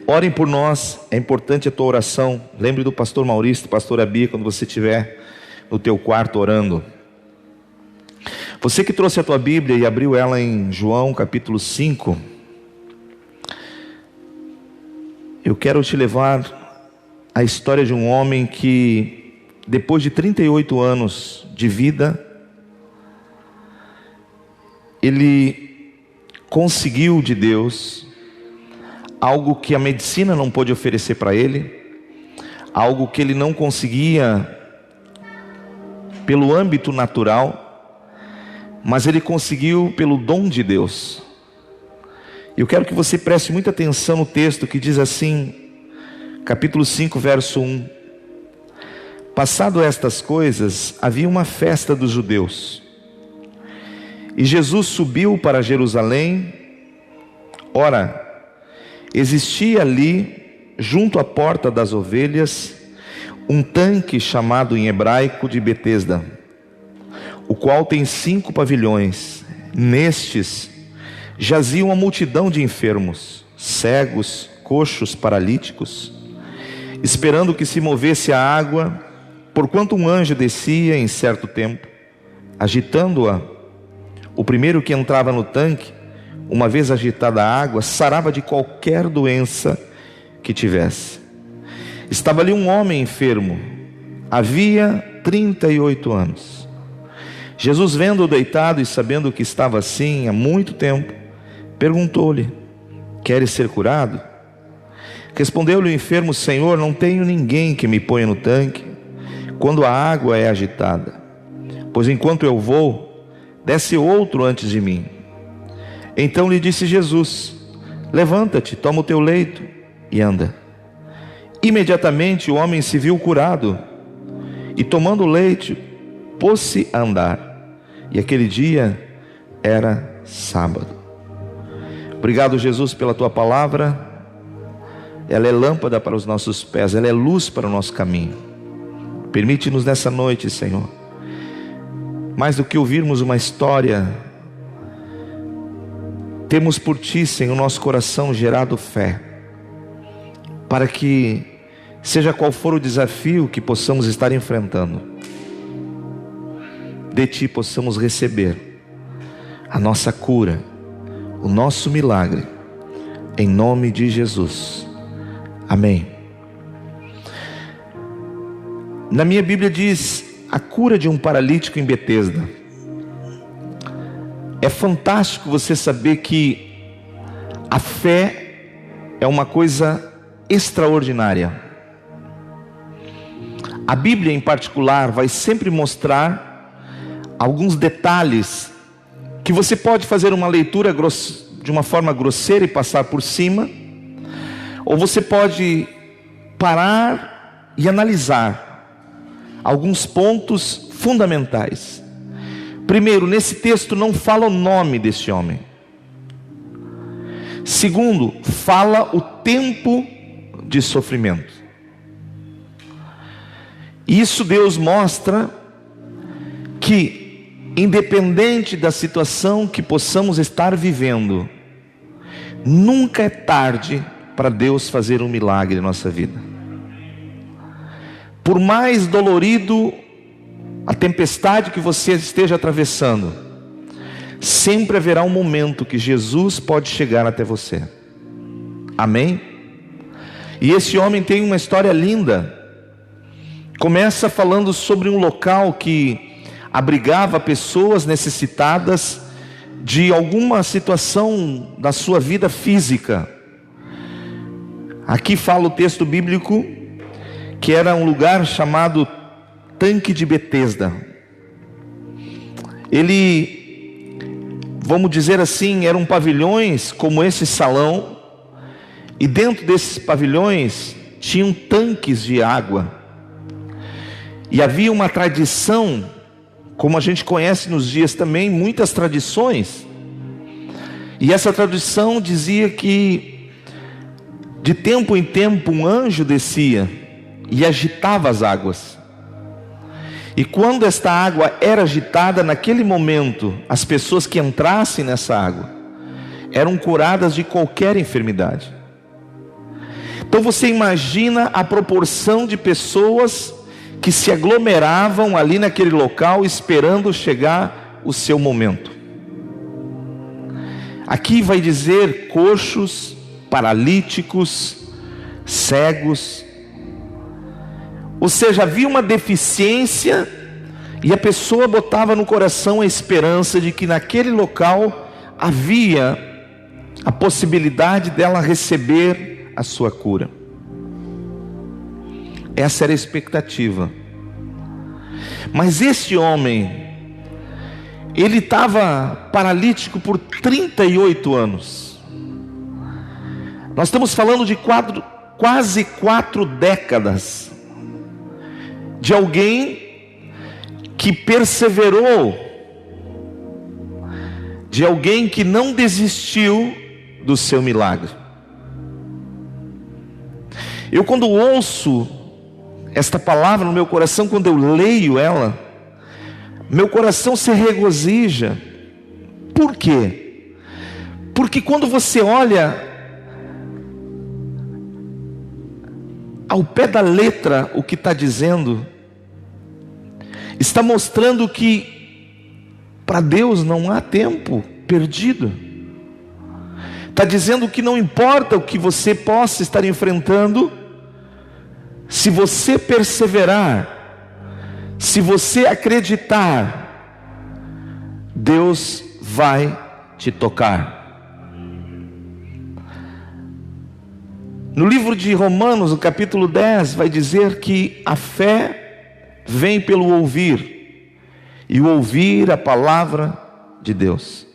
Orem por nós, é importante a tua oração. Lembre do pastor Maurício, do pastor Abia, quando você estiver no teu quarto orando. Você que trouxe a tua Bíblia e abriu ela em João capítulo 5, eu quero te levar à história de um homem que, depois de 38 anos de vida, ele conseguiu de Deus algo que a medicina não pôde oferecer para ele, algo que ele não conseguia pelo âmbito natural, mas ele conseguiu pelo dom de Deus. Eu quero que você preste muita atenção no texto que diz assim, capítulo 5, verso 1. Passado estas coisas, havia uma festa dos judeus, e Jesus subiu para Jerusalém. Ora, existia ali, junto à porta das ovelhas, um tanque chamado em hebraico de Betesda, o qual tem 5 pavilhões. Nestes jazia uma multidão de enfermos, cegos, coxos, paralíticos, esperando que se movesse a água, porquanto um anjo descia em certo tempo, agitando-a. O primeiro que entrava no tanque, uma vez agitada a água, sarava de qualquer doença que tivesse. Estava ali um homem enfermo, havia 38 anos. Jesus, vendo-o deitado e sabendo que estava assim há muito tempo, perguntou-lhe: queres ser curado? Respondeu-lhe o enfermo: Senhor, não tenho ninguém que me ponha no tanque quando a água é agitada, pois enquanto eu vou, desce outro antes de mim. Então lhe disse Jesus: levanta-te, toma o teu leito e anda. Imediatamente o homem se viu curado, e tomando o leito, pôs-se a andar. E aquele dia era sábado. Obrigado, Jesus, pela tua palavra. Ela é lâmpada para os nossos pés, ela é luz para o nosso caminho. Permite-nos nessa noite, Senhor, mais do que ouvirmos uma história, temos por Ti, Senhor, nosso coração gerado fé, para que, seja qual for o desafio que possamos estar enfrentando, de Ti possamos receber a nossa cura, o nosso milagre, em nome de Jesus. Amém. Na minha Bíblia diz a cura de um paralítico em Betesda. É fantástico você saber que a fé é uma coisa extraordinária. A Bíblia em particular vai sempre mostrar alguns detalhes que você pode fazer uma leitura de uma forma grosseira e passar por cima, ou você pode parar e analisar alguns pontos fundamentais. Primeiro, nesse texto não fala o nome desse homem. Segundo, fala o tempo de sofrimento. Isso Deus mostra que, independente da situação que possamos estar vivendo, nunca é tarde para Deus fazer um milagre em nossa vida. Por mais dolorido a tempestade que você esteja atravessando, sempre haverá um momento que Jesus pode chegar até você. Amém? E esse homem tem uma história linda. Começa falando sobre um local que abrigava pessoas necessitadas de alguma situação da sua vida física. Aqui fala o texto bíblico que era um lugar chamado Tanque de Betesda. Ele, vamos dizer assim, eram pavilhões como esse salão, e dentro desses pavilhões tinham tanques de água. E havia uma tradição, como a gente conhece nos dias também, muitas tradições. E essa tradição dizia que de tempo em tempo um anjo descia e agitava as águas. E quando esta água era agitada, naquele momento, as pessoas que entrassem nessa água eram curadas de qualquer enfermidade. Então você imagina a proporção de pessoas que se aglomeravam ali naquele local esperando chegar o seu momento. Aqui vai dizer coxos, paralíticos, cegos. Ou seja, havia uma deficiência e a pessoa botava no coração a esperança de que naquele local havia a possibilidade dela receber a sua cura. Essa era a expectativa. Mas este homem, ele estava paralítico por 38 anos. Nós estamos falando de quase 4 décadas. De alguém que perseverou. De alguém que não desistiu do seu milagre. Eu, quando ouço esta palavra no meu coração, quando eu leio ela, meu coração se regozija. Por quê? Porque quando você olha ao pé da letra o que está dizendo, está mostrando que para Deus não há tempo perdido. Está dizendo que não importa o que você possa estar enfrentando, se você perseverar, se você acreditar, Deus vai te tocar. No livro de Romanos, no capítulo 10, vai dizer que a fé vem pelo ouvir, e o ouvir a palavra de Deus.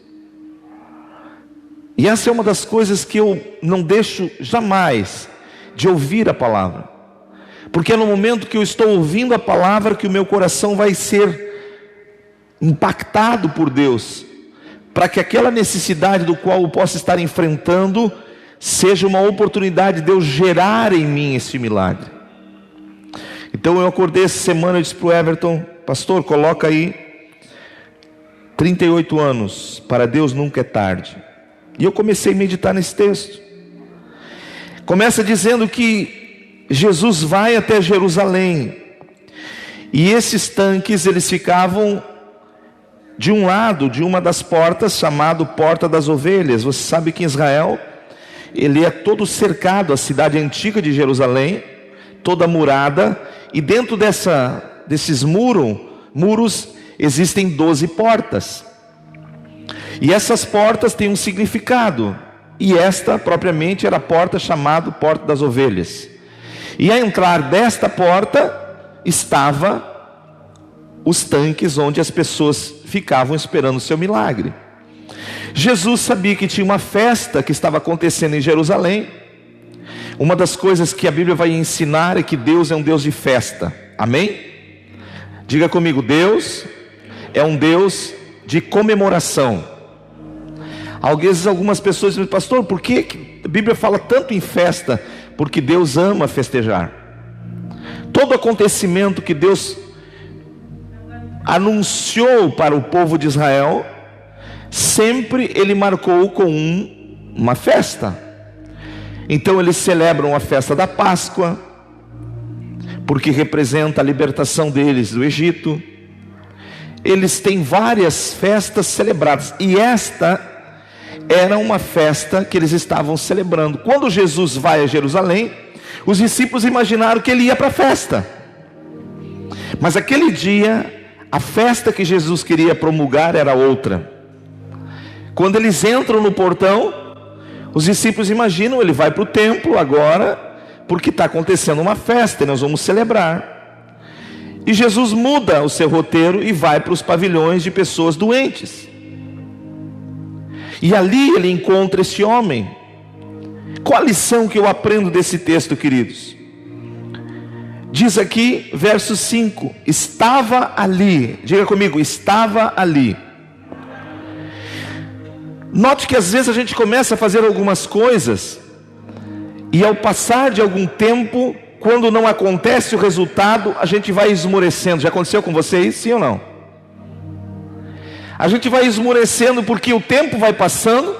E essa é uma das coisas que eu não deixo jamais de ouvir a palavra. Porque é no momento que eu estou ouvindo a palavra que o meu coração vai ser impactado por Deus, para que aquela necessidade do qual eu possa estar enfrentando seja uma oportunidade de Deus gerar em mim esse milagre. Então eu acordei essa semana e disse para o Everton: pastor, coloca aí 38 anos, para Deus nunca é tarde. E eu comecei a meditar nesse texto. Começa dizendo que Jesus vai até Jerusalém, e esses tanques, eles ficavam de um lado de uma das portas, chamado Porta das Ovelhas. Você sabe que em Israel, ele é todo cercado, a cidade antiga de Jerusalém, toda murada, e dentro desses muros existem 12 portas, e essas portas têm um significado, e esta propriamente era a porta chamada Porta das Ovelhas. E a entrar desta porta estava os tanques onde as pessoas ficavam esperando o seu milagre. Jesus sabia que tinha uma festa que estava acontecendo em Jerusalém. Uma das coisas que a Bíblia vai ensinar é que Deus é um Deus de festa. Amém? Diga comigo: Deus é um Deus de comemoração. Algumas pessoas dizem: pastor, por que a Bíblia fala tanto em festa? Porque Deus ama festejar. Todo acontecimento que Deus anunciou para o povo de Israel, sempre Ele marcou com uma festa. Então eles celebram a festa da Páscoa, porque representa a libertação deles do Egito. Eles têm várias festas celebradas, e esta era uma festa que eles estavam celebrando. Quando Jesus vai a Jerusalém, os discípulos imaginaram que ele ia para a festa. Mas aquele dia, a festa que Jesus queria promulgar era outra. Quando eles entram no portão, os discípulos imaginam: ele vai para o templo agora, porque está acontecendo uma festa e nós vamos celebrar. E Jesus muda o seu roteiro e vai para os pavilhões de pessoas doentes. E ali ele encontra esse homem. Qual a lição que eu aprendo desse texto, queridos? Diz aqui, verso 5: estava ali. Diga comigo: estava ali. Note que às vezes a gente começa a fazer algumas coisas, e ao passar de algum tempo, quando não acontece o resultado, a gente vai esmorecendo. Já aconteceu com vocês, sim ou não? A gente vai esmorecendo porque o tempo vai passando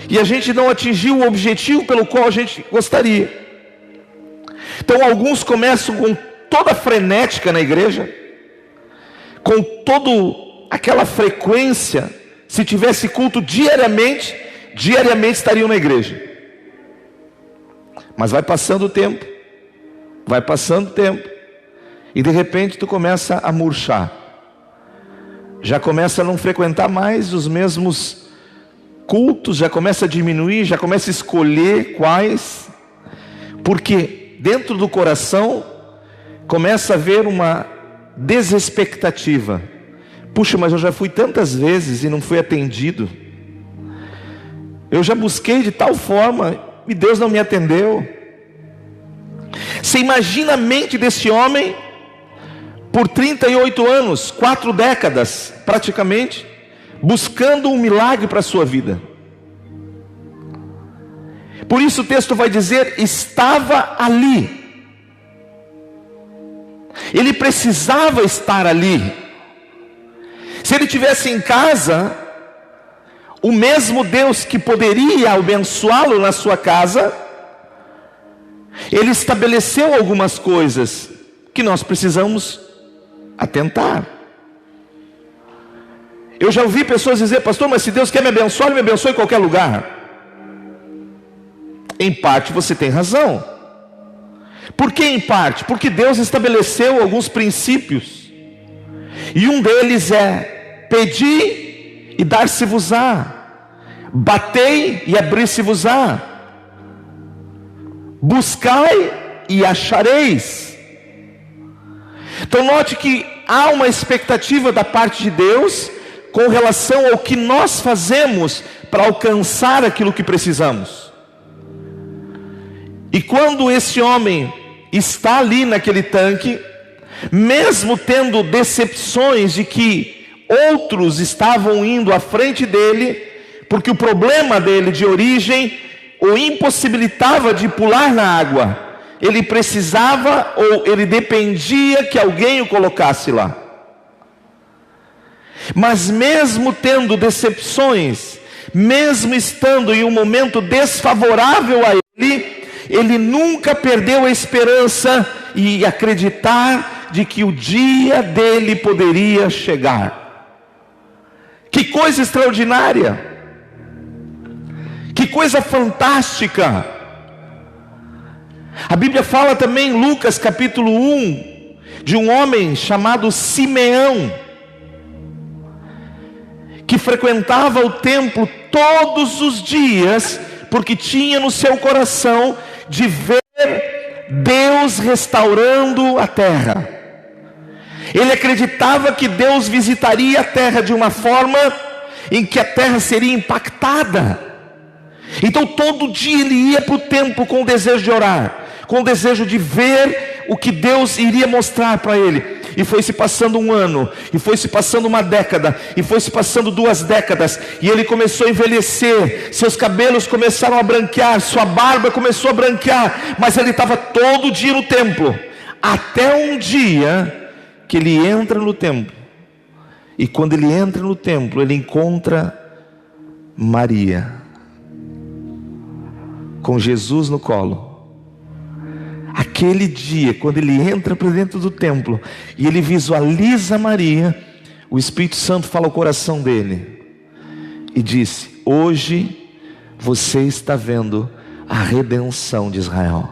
e a gente não atingiu o objetivo pelo qual a gente gostaria. Então alguns começam com toda a frenética na igreja, com toda aquela frequência. Se tivesse culto diariamente estariam na igreja. Mas vai passando o tempo, e de repente tu começa a murchar, já começa a não frequentar mais os mesmos cultos, já começa a diminuir, já começa a escolher quais, porque dentro do coração começa a haver uma desexpectativa. Puxa, mas eu já fui tantas vezes e não fui atendido, eu já busquei de tal forma e Deus não me atendeu. Você imagina a mente desse homem por 38 anos, 4 décadas praticamente, buscando um milagre para a sua vida. Por isso o texto vai dizer: estava ali. Ele precisava estar ali. Se ele estivesse em casa, o mesmo Deus que poderia abençoá-lo na sua casa, ele estabeleceu algumas coisas que nós precisamos atentar. Eu já ouvi pessoas dizer: pastor, mas se Deus quer me abençoar, Ele me abençoa em qualquer lugar. Em parte você tem razão. Por que em parte? Porque Deus estabeleceu alguns princípios, e um deles é: pedi e dar-se-vos-á, batei e abrir-se-vos-á, buscai e achareis. Então note que há uma expectativa da parte de Deus com relação ao que nós fazemos para alcançar aquilo que precisamos. E quando esse homem está ali naquele tanque, mesmo tendo decepções de que outros estavam indo à frente dele, porque o problema dele de origem o impossibilitava de pular na água, ele precisava, ou ele dependia que alguém o colocasse lá. Mas mesmo tendo decepções, mesmo estando em um momento desfavorável a ele, ele nunca perdeu a esperança e acreditar de que o dia dele poderia chegar. Que coisa extraordinária! Que coisa fantástica! A Bíblia fala também em Lucas capítulo 1 de um homem chamado Simeão, que frequentava o templo todos os dias, porque tinha no seu coração de ver Deus restaurando a terra. Ele acreditava que Deus visitaria a terra de uma forma em que a terra seria impactada. Então todo dia ele ia para o templo com o desejo de orar, com o desejo de ver o que Deus iria mostrar para ele. E foi se passando um ano, e foi se passando uma década, e foi se passando 2 décadas, e ele começou a envelhecer, seus cabelos começaram a branquear, sua barba começou a branquear, mas ele estava todo dia no templo, até um dia que ele entra no templo. E quando ele entra no templo, ele encontra Maria com Jesus no colo. Aquele dia, quando ele entra para dentro do templo e ele visualiza Maria, o Espírito Santo fala ao coração dele e disse: hoje você está vendo a redenção de Israel.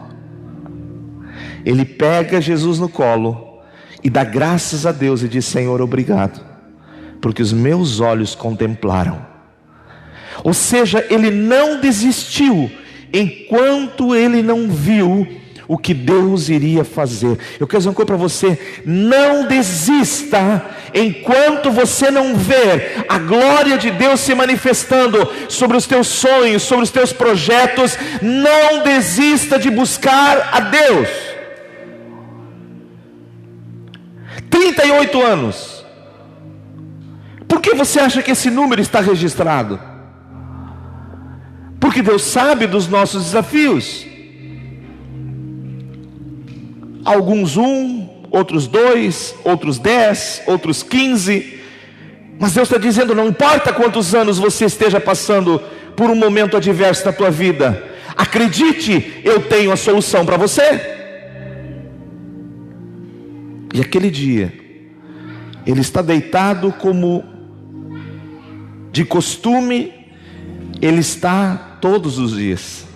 Ele pega Jesus no colo e dá graças a Deus e diz: Senhor, obrigado, porque os meus olhos contemplaram. Ou seja, ele não desistiu enquanto ele não viu o que Deus iria fazer. Eu quero dizer uma coisa para você: não desista enquanto você não ver a glória de Deus se manifestando sobre os teus sonhos, sobre os teus projetos. Não desista de buscar a Deus. 38 anos. Por que você acha que esse número está registrado? Porque Deus sabe dos nossos desafios. Alguns 1, outros 2, outros 10, outros 15. Mas Deus está dizendo: não importa quantos anos você esteja passando por um momento adverso na tua vida, acredite, eu tenho a solução para você. E aquele dia, ele está deitado como de costume, ele está todos os dias.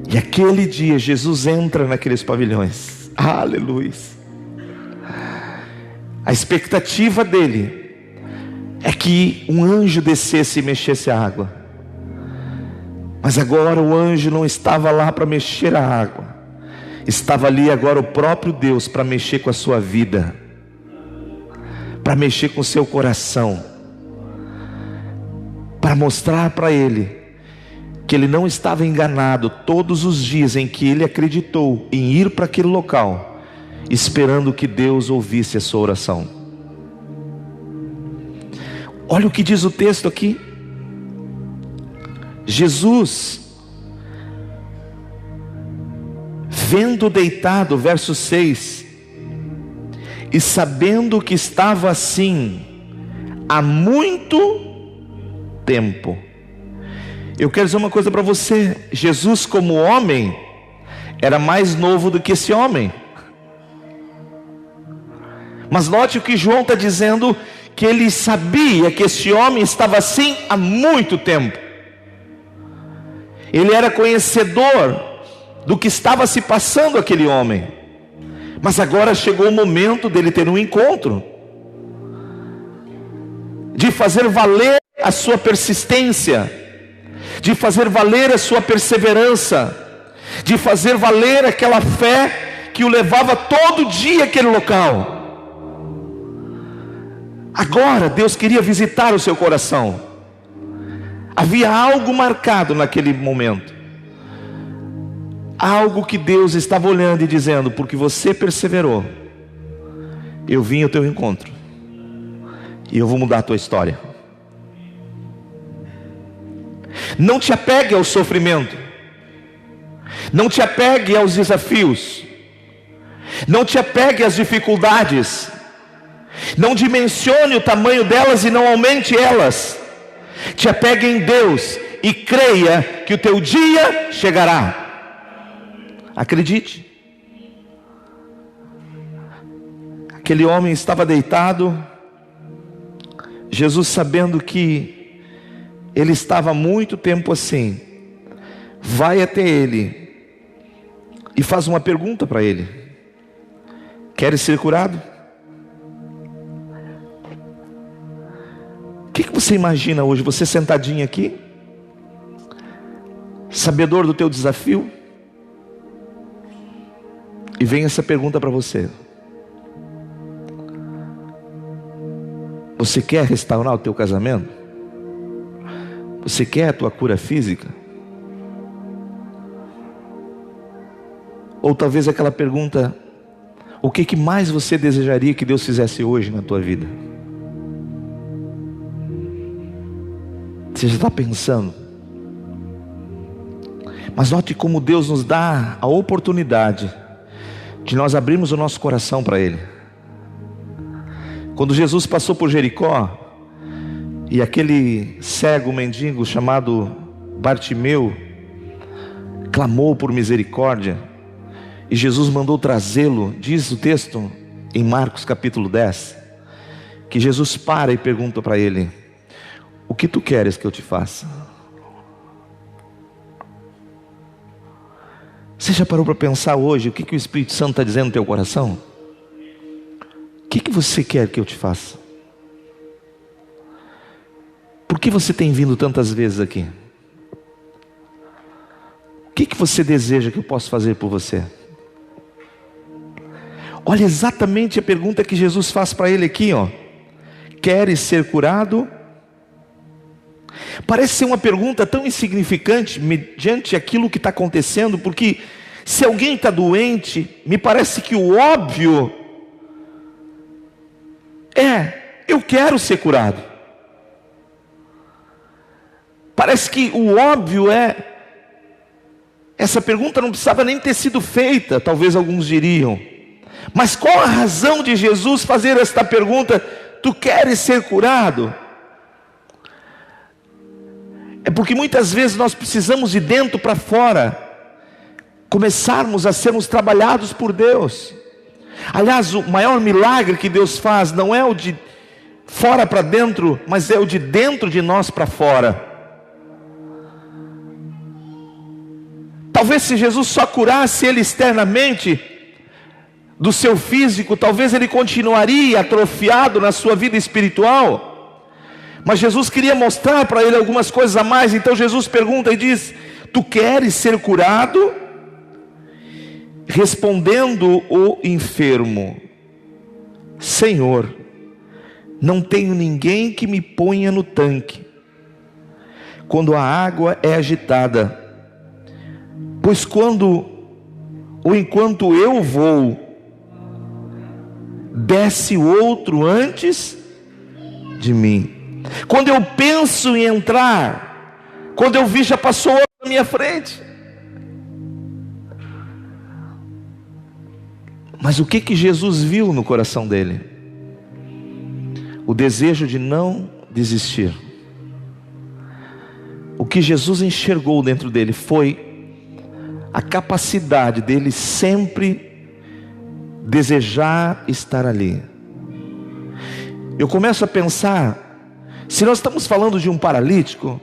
E aquele dia, Jesus entra naqueles pavilhões. Aleluia. A expectativa dele é que um anjo descesse e mexesse a água. Mas agora o anjo não estava lá para mexer a água. Estava ali agora o próprio Deus para mexer com a sua vida, para mexer com o seu coração, para mostrar para ele que ele não estava enganado todos os dias em que ele acreditou em ir para aquele local, esperando que Deus ouvisse a sua oração. Olha o que diz o texto aqui. Jesus, vendo deitado, verso 6, e sabendo que estava assim há muito tempo. Eu quero dizer uma coisa para você: Jesus, como homem, era mais novo do que esse homem. Mas note o que João está dizendo, que ele sabia que esse homem estava assim há muito tempo. Ele era conhecedor do que estava se passando aquele homem. Mas agora chegou o momento dele ter um encontro, de fazer valer a sua persistência, de fazer valer a sua perseverança, de fazer valer aquela fé que o levava todo dia àquele local. Agora Deus queria visitar o seu coração. Havia algo marcado naquele momento, algo que Deus estava olhando e dizendo: porque você perseverou, eu vim ao teu encontro, e eu vou mudar a tua história. Não te apegue ao sofrimento, não te apegue aos desafios, não te apegue às dificuldades, não dimensione o tamanho delas e não aumente elas. Te apegue em Deus e creia que o teu dia chegará. Acredite. Aquele homem estava deitado, Jesus, sabendo que ele estava há muito tempo assim, vai até ele e faz uma pergunta para ele: queres ser curado? O que você imagina hoje, você sentadinho aqui, sabedor do teu desafio, e vem essa pergunta para você: você quer restaurar o teu casamento? Você quer a tua cura física? Ou talvez aquela pergunta: o que mais você desejaria que Deus fizesse hoje na tua vida? Você já está pensando? Mas note como Deus nos dá a oportunidade de nós abrirmos o nosso coração para Ele. Quando Jesus passou por Jericó, e aquele cego mendigo chamado Bartimeu clamou por misericórdia, e Jesus mandou trazê-lo, diz o texto em Marcos capítulo 10, que Jesus para e pergunta para ele: o que tu queres que eu te faça? Você já parou para pensar hoje o que o Espírito Santo está dizendo no teu coração? O que você quer que eu te faça? Por que você tem vindo tantas vezes aqui? O que você deseja que eu possa fazer por você? Olha exatamente a pergunta que Jesus faz para ele aqui, ó. Queres ser curado? Parece ser uma pergunta tão insignificante mediante aquilo que está acontecendo, porque se alguém está doente, me parece que o óbvio é: eu quero ser curado. Parece que o óbvio é: essa pergunta não precisava nem ter sido feita, talvez alguns diriam. Mas qual a razão de Jesus fazer esta pergunta: tu queres ser curado? É porque muitas vezes nós precisamos de dentro para fora começarmos a sermos trabalhados por Deus. Aliás, o maior milagre que Deus faz não é o de fora para dentro, mas é o de dentro de nós para fora. Talvez se Jesus só curasse ele externamente do seu físico, talvez ele continuaria atrofiado na sua vida espiritual. Mas Jesus queria mostrar para ele algumas coisas a mais. Então Jesus pergunta e diz: tu queres ser curado? Respondendo o enfermo: Senhor, não tenho ninguém que me ponha no tanque quando a água é agitada, pois enquanto eu vou, desce outro antes de mim. Quando eu penso em entrar, quando eu vi, já passou outro na minha frente. Mas o que Jesus viu no coração dele? O desejo de não desistir. O que Jesus enxergou dentro dele foi a capacidade dele sempre desejar estar ali. Eu começo a pensar, se nós estamos falando de um paralítico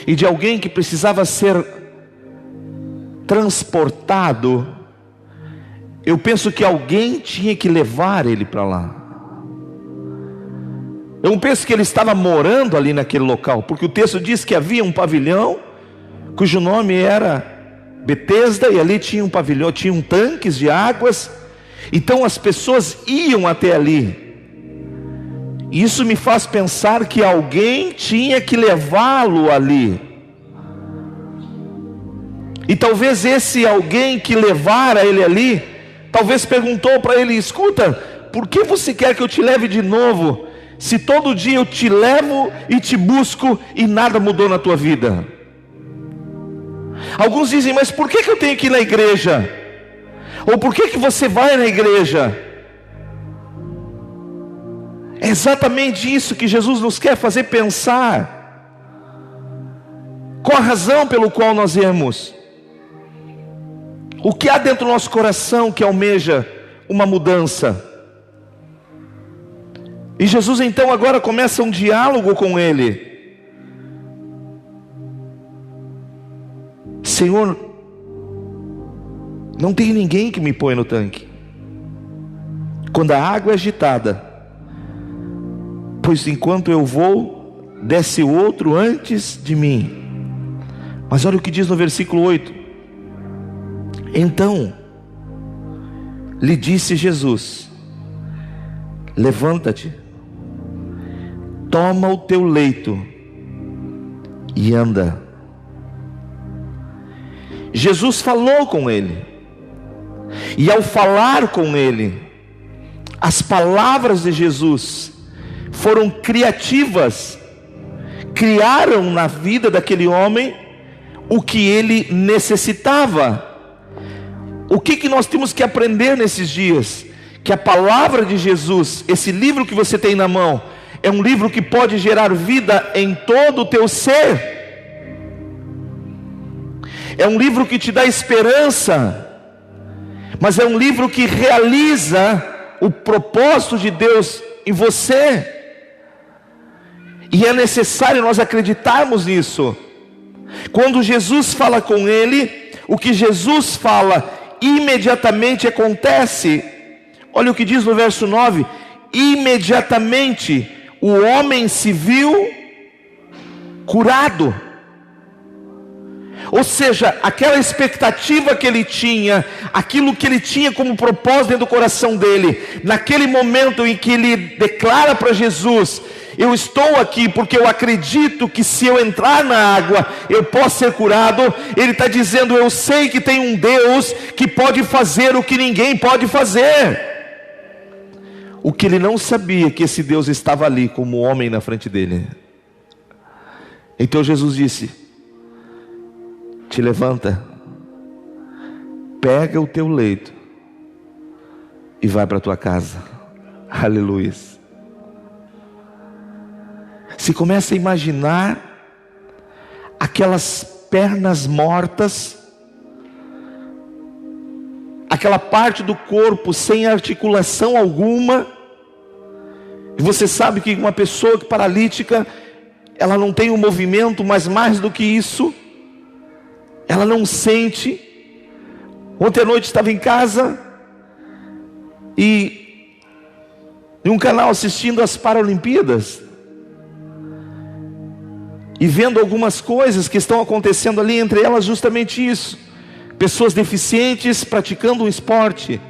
e de alguém que precisava ser transportado, eu penso que alguém tinha que levar ele para lá. Eu não penso que ele estava morando ali naquele local, porque o texto diz que havia um pavilhão cujo nome era Betesda, e ali tinha um pavilhão, tinham tanques de águas. Então as pessoas iam até ali. Isso me faz pensar que alguém tinha que levá-lo ali. E talvez esse alguém que levara ele ali, talvez perguntou para ele: escuta, por que você quer que eu te leve de novo, se todo dia eu te levo e te busco e nada mudou na tua vida? Alguns dizem: mas por que eu tenho que ir na igreja? Ou por que você vai na igreja? É exatamente isso que Jesus nos quer fazer pensar. Qual a razão pelo qual nós viemos? O que há dentro do nosso coração que almeja uma mudança? E Jesus então agora começa um diálogo com ele. Senhor, não tem ninguém que me ponha no tanque quando a água é agitada, pois enquanto eu vou, desce outro antes de mim. Mas olha o que diz no versículo 8: então lhe disse Jesus: levanta-te, toma o teu leito e anda. Jesus falou com ele, e ao falar com ele, as palavras de Jesus foram criativas, criaram na vida daquele homem o que ele necessitava. O que nós temos que aprender nesses dias? Que a palavra de Jesus, esse livro que você tem na mão, é um livro que pode gerar vida em todo o teu ser. É um livro que te dá esperança, mas é um livro que realiza o propósito de Deus em você. E é necessário nós acreditarmos nisso. Quando Jesus fala com ele, o que Jesus fala imediatamente acontece. Olha o que diz no verso 9: imediatamente o homem se viu curado. Ou seja, aquela expectativa que ele tinha, aquilo que ele tinha como propósito dentro do coração dele, naquele momento em que ele declara para Jesus: eu estou aqui porque eu acredito que se eu entrar na água eu posso ser curado. Ele está dizendo: eu sei que tem um Deus que pode fazer o que ninguém pode fazer. O que ele não sabia, que esse Deus estava ali como homem na frente dele. Então Jesus disse: te levanta, pega o teu leito e vai para a tua casa. Aleluia. Se começa a imaginar aquelas pernas mortas, aquela parte do corpo sem articulação alguma. E você sabe que uma pessoa paralítica, ela não tem um movimento, mas mais do que isso, ela não sente. Ontem à noite estava em casa e em um canal assistindo as Paralimpíadas e vendo algumas coisas que estão acontecendo ali, entre elas justamente isso: pessoas deficientes praticando um esporte.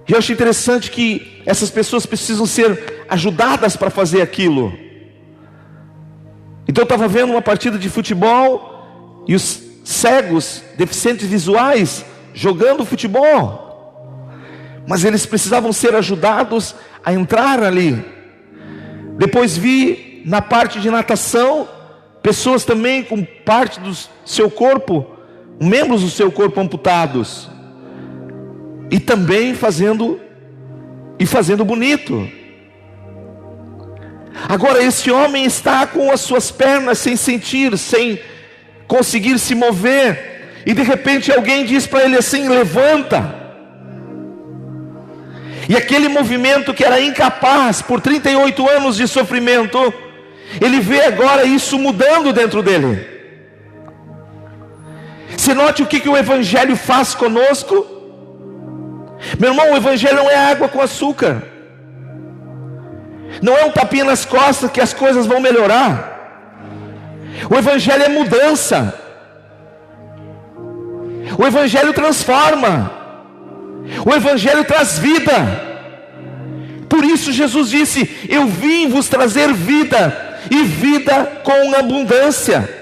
E eu acho interessante que essas pessoas precisam ser ajudadas para fazer aquilo. Então eu estava vendo uma partida de futebol e os cegos, deficientes visuais, jogando futebol, mas eles precisavam ser ajudados a entrar ali. Depois vi na parte de natação, pessoas também com parte do seu corpo, membros do seu corpo amputados, e também fazendo bonito. Agora esse homem está com as suas pernas sem sentir, sem conseguir se mover, e de repente alguém diz para ele assim: levanta. E aquele movimento que era incapaz por 38 anos de sofrimento, ele vê agora isso mudando dentro dele. Se note o que o Evangelho faz conosco. Meu irmão, o Evangelho não é água com açúcar, não é um tapinha nas costas que as coisas vão melhorar. O Evangelho é mudança. O Evangelho transforma. O Evangelho traz vida. Por isso Jesus disse: eu vim vos trazer vida, e vida com abundância.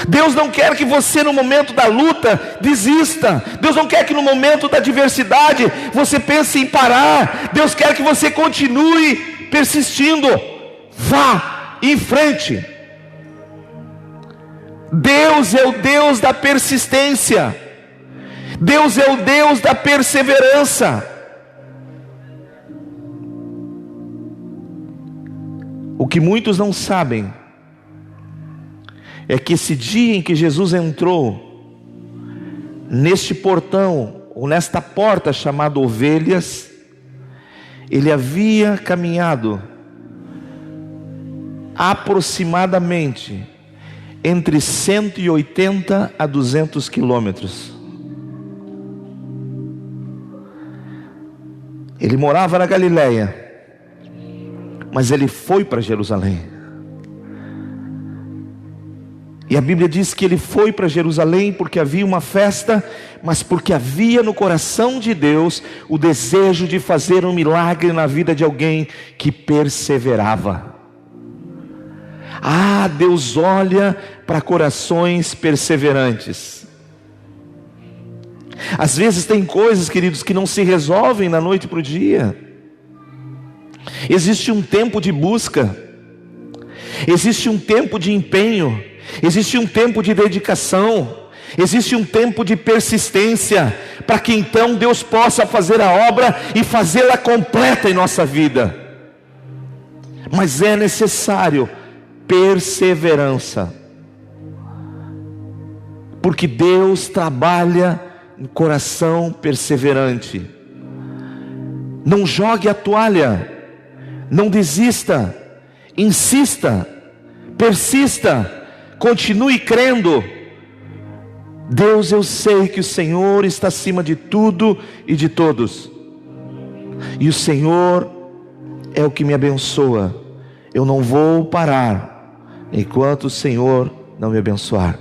Deus não quer que você no momento da luta desista. Deus não quer que no momento da adversidade você pense em parar. Deus quer que você continue persistindo. Vá em frente. Deus é o Deus da persistência. Deus é o Deus da perseverança. O que muitos não sabem é que esse dia em que Jesus entrou neste portão, ou nesta porta chamada Ovelhas, ele havia caminhado aproximadamente entre 180 a 200 quilômetros. Ele morava na Galileia, mas ele foi para Jerusalém. E a Bíblia diz que ele foi para Jerusalém porque havia uma festa, mas porque havia no coração de Deus o desejo de fazer um milagre na vida de alguém que perseverava. Ah, Deus olha para corações perseverantes. Às vezes tem coisas, queridos, que não se resolvem da noite para o dia. Existe um tempo de busca, existe um tempo de empenho, existe um tempo de dedicação, existe um tempo de persistência, para que então Deus possa fazer a obra e fazê-la completa em nossa vida. Mas é necessário perseverança, porque Deus trabalha no coração perseverante. Não jogue a toalha, não desista, insista, persista, continue crendo. Deus, eu sei que o Senhor está acima de tudo e de todos, e o Senhor é o que me abençoa. Eu não vou parar enquanto o Senhor não me abençoar.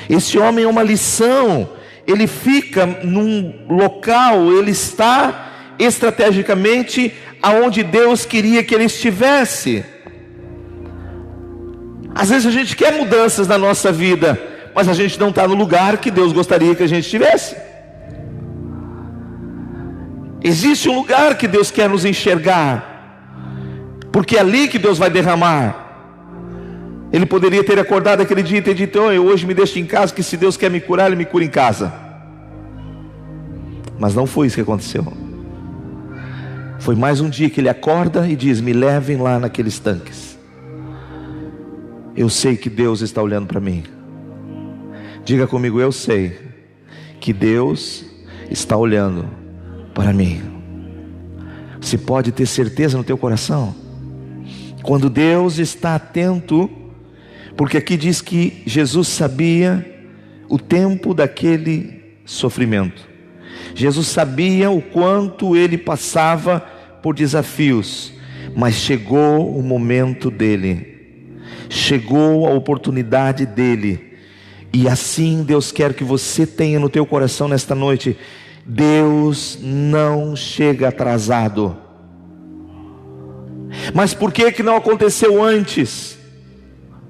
Esse homem é uma lição. Ele fica num local, ele está estrategicamente aonde Deus queria que ele estivesse. Às vezes a gente quer mudanças na nossa vida, mas a gente não está no lugar que Deus gostaria que a gente estivesse. Existe um lugar que Deus quer nos enxergar, porque é ali que Deus vai derramar. Ele poderia ter acordado aquele dia e ter dito: hoje me deixa em casa, que se Deus quer me curar, Ele me cura em casa. Mas não foi isso que aconteceu. Foi mais um dia que ele acorda e diz: me levem lá naqueles tanques. Eu sei que Deus está olhando para mim. Diga comigo, eu sei que Deus está olhando para mim. Você pode ter certeza no teu coração, quando Deus está atento, porque aqui diz que Jesus sabia o tempo daquele sofrimento. Jesus sabia o quanto ele passava por desafios, mas chegou o momento dele, chegou a oportunidade dele. E assim Deus quer que você tenha no teu coração nesta noite: Deus não chega atrasado. Mas por que não aconteceu antes?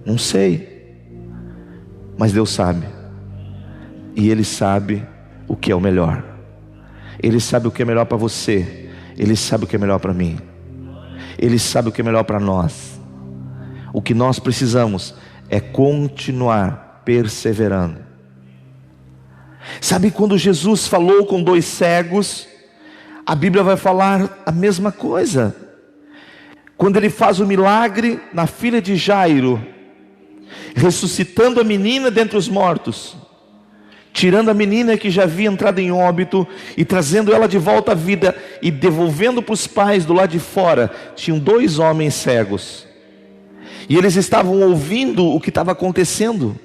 Não sei, mas Deus sabe, e Ele sabe o que é o melhor. Ele sabe o que é melhor para você, Ele sabe o que é melhor para mim, Ele sabe o que é melhor para nós. O que nós precisamos é continuar perseverando. Sabe, quando Jesus falou com 2 cegos, a Bíblia vai falar a mesma coisa. Quando ele faz o milagre na filha de Jairo, ressuscitando a menina dentre os mortos, tirando a menina que já havia entrado em óbito e trazendo ela de volta à vida e devolvendo para os pais do lado de fora, tinham 2 homens cegos, e eles estavam ouvindo o que estava acontecendo.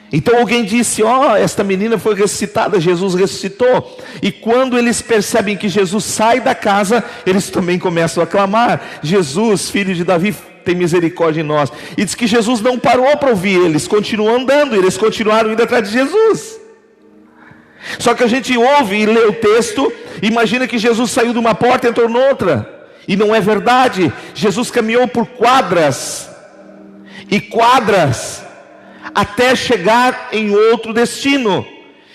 Então alguém disse: esta menina foi ressuscitada, Jesus ressuscitou. E quando eles percebem que Jesus sai da casa, eles também começam a clamar: Jesus, filho de Davi, tem misericórdia em nós. E diz que Jesus não parou para ouvir eles, continuou andando, e eles continuaram indo atrás de Jesus. Só que a gente ouve e lê o texto, imagina que Jesus saiu de uma porta e entrou noutra, e não é verdade. Jesus caminhou por quadras e quadras até chegar em outro destino,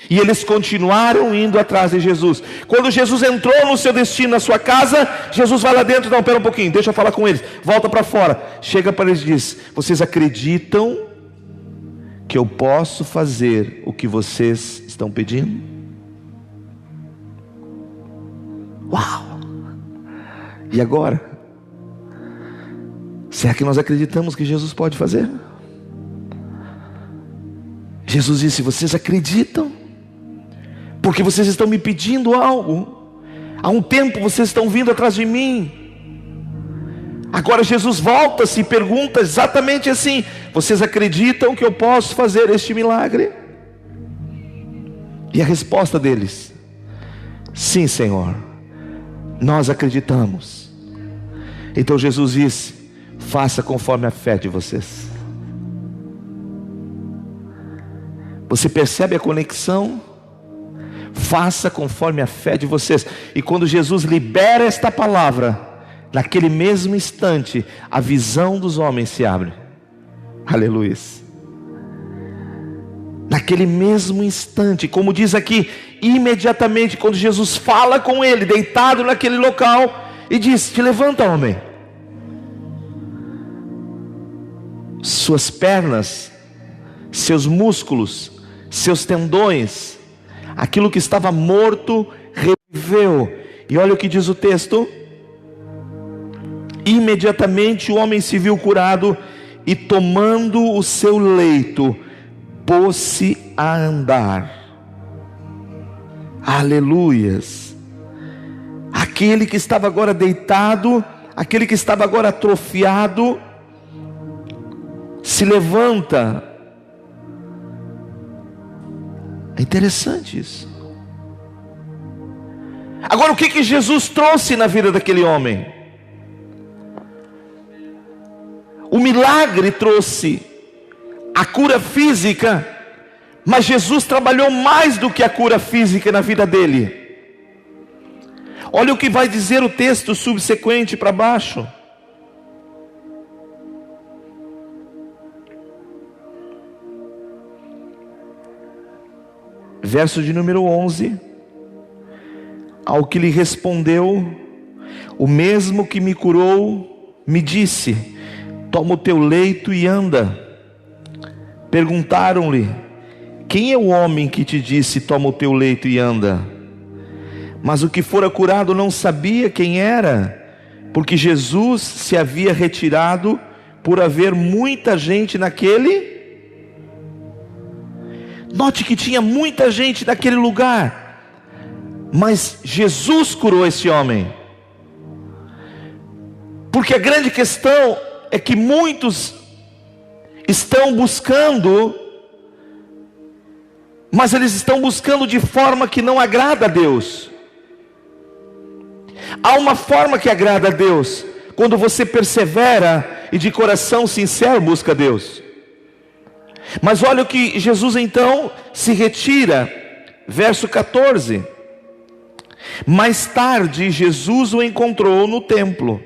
e eles continuaram indo atrás de Jesus. Quando Jesus entrou no seu destino, na sua casa, Jesus vai lá dentro: não, pera um pouquinho, deixa eu falar com eles. Volta para fora, chega para eles e diz: vocês acreditam que eu posso fazer o que vocês estão pedindo? Uau! E agora? Será que nós acreditamos que Jesus pode fazer? Jesus disse: vocês acreditam? Porque vocês estão me pedindo algo. Há um tempo vocês estão vindo atrás de mim. Agora Jesus volta-se e pergunta exatamente assim: vocês acreditam que eu posso fazer este milagre? E a resposta deles: sim, Senhor, nós acreditamos. Então Jesus disse: faça conforme a fé de vocês. Você percebe a conexão? Faça conforme a fé de vocês. E quando Jesus libera esta palavra, naquele mesmo instante, a visão dos homens se abre. Aleluia. Naquele mesmo instante, como diz aqui, imediatamente quando Jesus fala com ele, deitado naquele local, e diz: te levanta, homem. Suas pernas, seus músculos, seus tendões, aquilo que estava morto, reviveu. E olha o que diz o texto: imediatamente o homem se viu curado, e tomando o seu leito, pôs-se a andar. Aleluias. Aquele que estava agora deitado, aquele que estava agora atrofiado, se levanta. É interessante isso. Agora, o que Jesus trouxe na vida daquele homem? O milagre trouxe a cura física, mas Jesus trabalhou mais do que a cura física na vida dele. Olha o que vai dizer o texto subsequente para baixo. Verso de número 11: ao que lhe respondeu o mesmo que me curou, me disse: toma o teu leito e anda. Perguntaram-lhe: quem é o homem que te disse: toma o teu leito e anda? Mas o que fora curado não sabia quem era, porque Jesus se havia retirado por haver muita gente naquele. Note que tinha muita gente naquele lugar, mas Jesus curou esse homem. Porque a grande questão é que muitos estão buscando, mas eles estão buscando de forma que não agrada a Deus. Há uma forma que agrada a Deus, quando você persevera e de coração sincero busca a Deus. Mas olha o que Jesus então se retira, verso 14. Mais tarde Jesus o encontrou no templo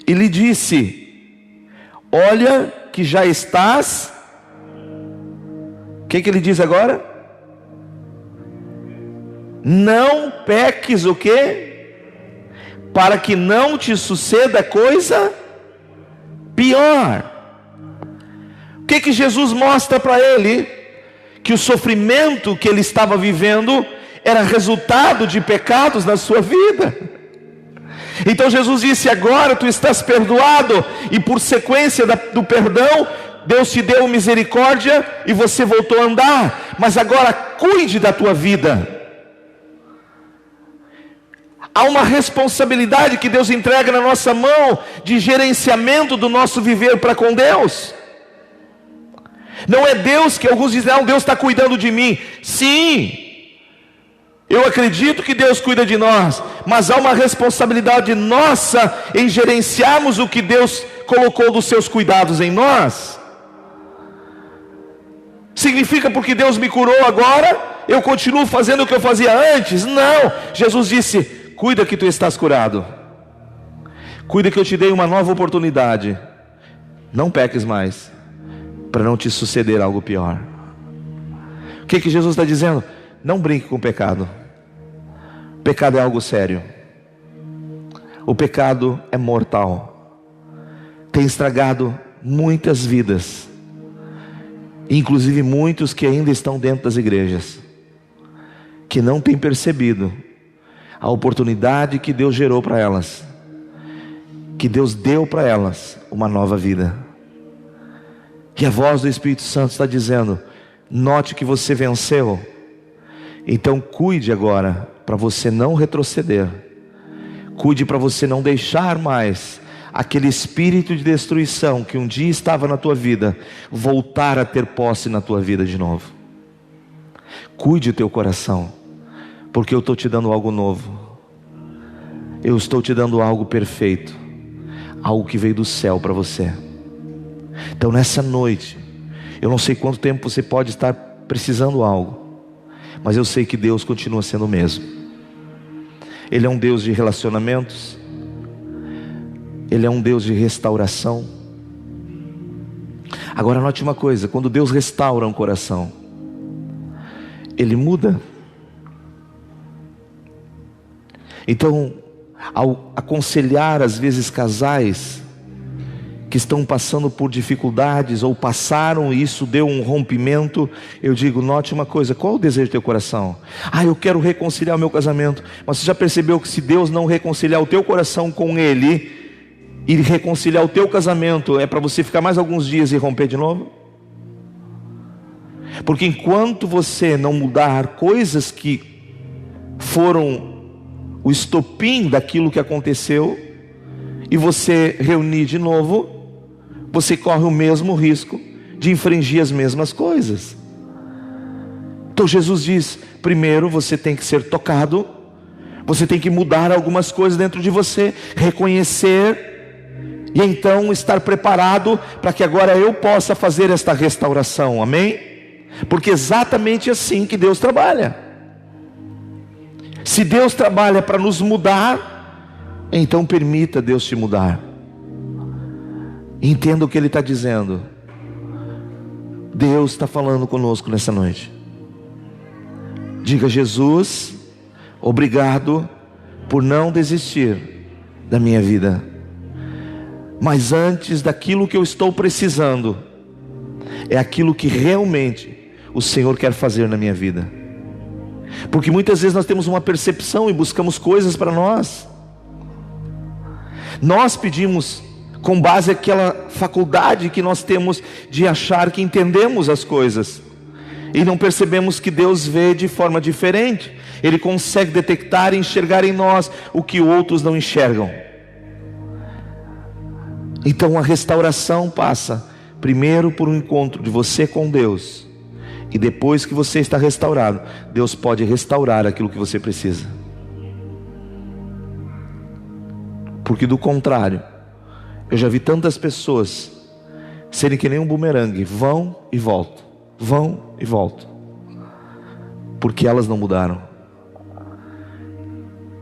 e lhe disse: olha que já estás. O que ele diz agora? Não peques o quê? Para que não te suceda coisa pior. O que Jesus mostra para ele? Que o sofrimento que ele estava vivendo era resultado de pecados na sua vida. Então Jesus disse: agora tu estás perdoado, e por sequência do perdão, Deus te deu misericórdia e você voltou a andar. Mas agora cuide da tua vida. Há uma responsabilidade que Deus entrega na nossa mão, de gerenciamento do nosso viver para com Deus. Não é Deus que alguns dizem: não, Deus está cuidando de mim. Sim, eu acredito que Deus cuida de nós, mas há uma responsabilidade nossa em gerenciarmos o que Deus colocou dos seus cuidados em nós. Significa porque Deus me curou agora, eu continuo fazendo o que eu fazia antes? Não, Jesus disse: cuida que tu estás curado, cuida que eu te dei uma nova oportunidade, não peques mais, para não te suceder algo pior. O que Jesus está dizendo? Não brinque com o pecado. O pecado é algo sério. O pecado é mortal. Tem estragado muitas vidas, inclusive muitos que ainda estão dentro das igrejas, que não têm percebido a oportunidade que Deus gerou para elas, que Deus deu para elas uma nova vida. E a voz do Espírito Santo está dizendo: note que você venceu, então cuide agora para você não retroceder. Cuide para você não deixar mais aquele espírito de destruição que um dia estava na tua vida voltar a ter posse na tua vida de novo. Cuide o teu coração, porque eu estou te dando algo novo. Eu estou te dando algo perfeito, algo que veio do céu para você. Então nessa noite, eu não sei quanto tempo você pode estar precisando algo, mas eu sei que Deus continua sendo o mesmo. Ele é um Deus de relacionamentos, Ele é um Deus de restauração. Agora note uma coisa: quando Deus restaura um coração, Ele muda. Então, ao aconselhar às vezes casais que estão passando por dificuldades, ou passaram e isso deu um rompimento, eu digo: note uma coisa, qual é o desejo do teu coração? Eu quero reconciliar o meu casamento. Mas você já percebeu que se Deus não reconciliar o teu coração com Ele, e reconciliar o teu casamento, é para você ficar mais alguns dias e romper de novo? Porque enquanto você não mudar coisas que foram o estopim daquilo que aconteceu, e você reunir de novo, você corre o mesmo risco de infringir as mesmas coisas. Então Jesus diz: primeiro você tem que ser tocado, você tem que mudar algumas coisas dentro de você, reconhecer, e então estar preparado para que agora eu possa fazer esta restauração. Amém? Porque é exatamente assim que Deus trabalha. Se Deus trabalha para nos mudar, então permita Deus te mudar. Entenda o que Ele está dizendo. Deus está falando conosco nessa noite. Diga: Jesus, obrigado por não desistir da minha vida. Mas antes daquilo que eu estou precisando, é aquilo que realmente o Senhor quer fazer na minha vida. Porque muitas vezes nós temos uma percepção e buscamos coisas para nós. Nós pedimos com base naquela faculdade que nós temos de achar que entendemos as coisas, e não percebemos que Deus vê de forma diferente. Ele consegue detectar e enxergar em nós o que outros não enxergam. Então a restauração passa primeiro por um encontro de você com Deus, e depois que você está restaurado, Deus pode restaurar aquilo que você precisa. Porque do contrário, eu já vi tantas pessoas serem que nem um bumerangue, vão e voltam, vão e voltam, porque elas não mudaram.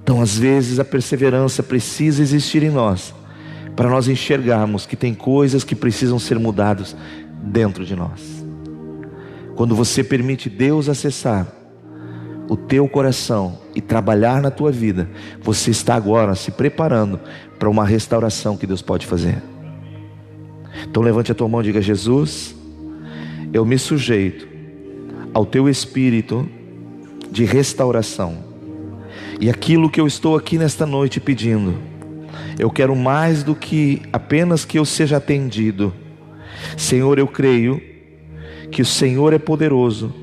Então às vezes a perseverança precisa existir em nós, para nós enxergarmos que tem coisas que precisam ser mudadas dentro de nós. Quando você permite Deus acessar o teu coração e trabalhar na tua vida, você está agora se preparando para uma restauração que Deus pode fazer. Então levante a tua mão e diga: Jesus, eu me sujeito ao teu espírito de restauração, e aquilo que eu estou aqui nesta noite pedindo, eu quero mais do que apenas que eu seja atendido. Senhor, eu creio que o Senhor é poderoso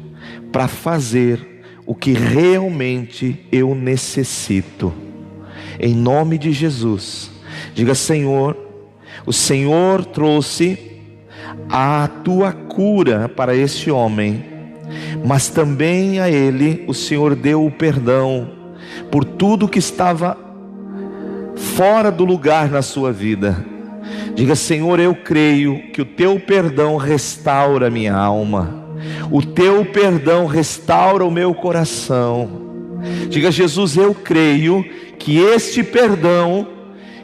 para fazer o que realmente eu necessito. Em nome de Jesus, diga: Senhor, o Senhor trouxe a tua cura para este homem, mas também a ele o Senhor deu o perdão por tudo que estava fora do lugar na sua vida. Diga: Senhor, eu creio que o teu perdão restaura a minha alma, o teu perdão restaura o meu coração. Diga: Jesus, eu creio que este perdão,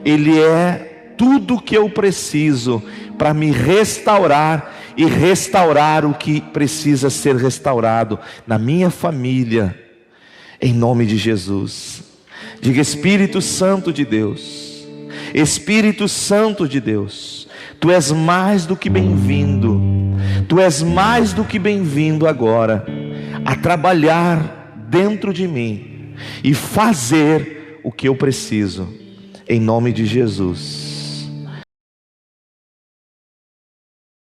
ele é tudo que eu preciso para me restaurar e restaurar o que precisa ser restaurado na minha família, em nome de Jesus. Diga: Espírito Santo de Deus, Espírito Santo de Deus, Tu és mais do que bem-vindo, Tu és mais do que bem-vindo agora a trabalhar dentro de mim e fazer o que eu preciso, em nome de Jesus.